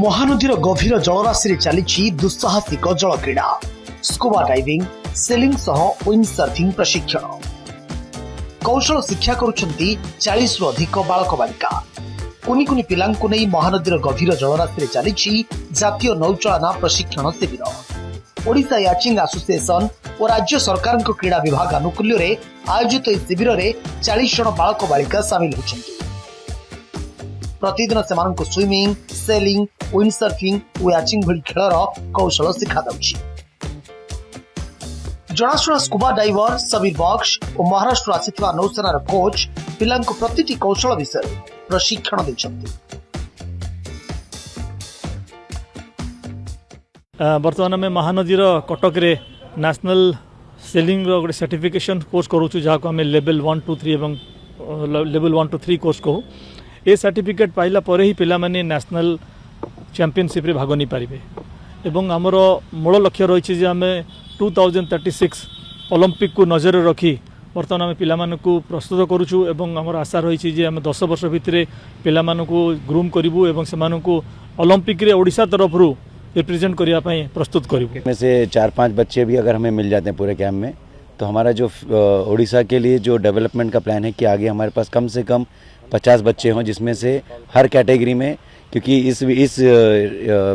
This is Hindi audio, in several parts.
महानदीर गभीर जलराशि चली दुस्साहसिक जल क्रीड़ा स्कूबा डाइविंग सेलिंग सह विंड सर्फिंग प्रशिक्षण कौशल शिक्षा करुछंती 40 रु अधिक बालक बालिका कुनी कुनी पिलांकु नै महानदीर गभीर जलराशि चली जातीय नौचलना प्रशिक्षण शिविर ओडिशा याचिंग एसोसिएशन और राज्य सरकार क्रीड़ा विभाग आनुकूल्य रे आयोजित इस शिविर में 40 जन बालक बालिका सामिल होछंती। प्रतिदिन सेमानंकु स्विमिंग सेलिंग विंड सर्फिंग और याचिंग भली खेलर कौशल शिखा जाउछि। जनाशुना स्कूबा डाइवर सबीर बक्स और महाराष्ट्र आसिथिबा नौसेनार कोच पिलांकु प्रतिटी कौशल विषय प्रशिक्षण दैछंती। वर्तमान में महानदीर कटक रे नेशनल सेलिंग रो गोटे सर्टिफिकेशन कोर्स करूछु जाको हमें लेवल 1 2 3 एवं लेवल 1 to 3 कोर्स कहू। ए सर्टिफिकेट पाइला परे ही पिला माने नेशनल चैंपियनशिप रे भाग नै पारिबे एवं हमर मूल लक्ष्य रही जे आमे 2036 ओलंपिक को नजर रखी वर्तमान आम पिलामानकु प्रस्तुत करूछु एवं हमर आशा रही जे आम 10 वर्ष भितरे पिलामानकु ग्रूम करिवु एवं सेमानकु ओलंपिक रे ओडिशा तरफ रु रिप्रेजेंट करिया पई प्रस्तुत करिवु। में से 4-5 बच्चे भी अगर हमें मिल जाते हैं पूरे कैंप में तो हमारा जो ओडिशा के लिए जो डेवलपमेंट का प्लान है कि आगे हमारे पास कम से कम 50 बच्चे हों जिसमें से हर कैटेगरी में, क्योंकि इस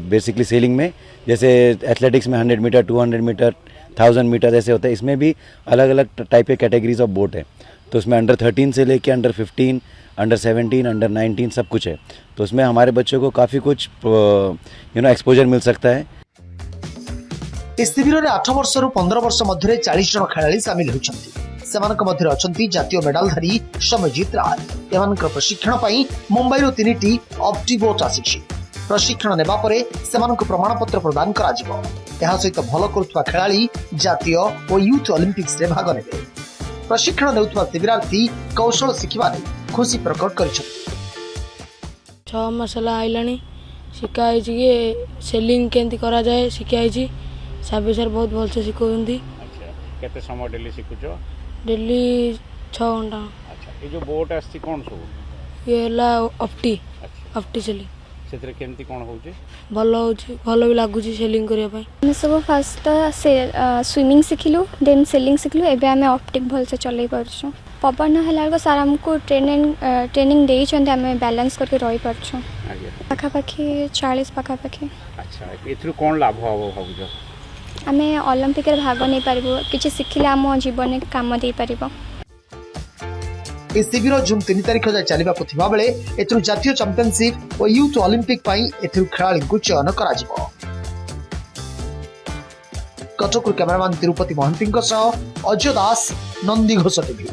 बेसिकली सेलिंग में जैसे एथलेटिक्स में 100 मीटर 200 मीटर 1000 मीटर ऐसे होता है, इसमें भी अलग अलग टाइप के कैटेगरीज ऑफ बोट है। तो उसमें अंडर 13 से लेके अंडर 15 अंडर 17 अंडर 19 सब कुछ है। तो उसमें हमारे बच्चों को काफ़ी कुछ एक्सपोजर मिल सकता है। इस शिविर में 8 वर्ष रु 15 वर्ष मध्य 40 जन खेलाड़ी सामिल होती। सेमानक मध्य अछंती जातीय मेडालधारी समजीत राय। एमानक प्रशिक्षण पई मुंबई रो 3टी ऑप्टी बोट आसीछि। प्रशिक्षण नेबा परे सेमानक प्रमाण पत्र प्रदान करा जिवो। एहा सहित भल करुवा खेलाड़ी जातीय और यूथ ओलंपिक्स रे भाग नेबे। प्रशिक्षण नेउतवा शिविरार्थी कौशल शिखिबा नै खुशी प्रकट करिछथि। 6 मसला आइलानी शिकाई जी सेलिंग केंती करा जाए शिकाई जी साबे सर बहुत भल से सिखौंदी। अच्छा केते समय डेली सिखुचो? डेली 6 घंटा। अच्छा ये जो बोट आसी कोन सब? ये ला ऑप्टी सेलिंग सेतरे केमती कोन होउची? भल भी लागुची सेलिंग करिया पई। हम सब फर्स्ट से स्विमिंग सिखिलु देन सेलिंग सिखिलु एबे हमें ऑप्टिक भल से चलै परछु। पवन हलार को सारा हमको ट्रेनिंग देई छन हमें बैलेंस करके रही परछु। पाखा पाखी 40 पाखा पाखी। अच्छा एथरु कोन लाभ हो भाबुजो? हमें ओलंपिक रे भाग नै पारिबो किछि सिखिले हम जीवन में काम दे पारिबो। इस शिविर जून 3 तारिख जाए चलिबाकु थिबा बेले एथरु जातीय चैंपियनशिप और यूथ ओलंपिक पई एथरु खेलाड़ी को चयन करा जिवो। कटक कैमरामैन तिरुपति महंती सह अजय दास नंदी घोष टीवी।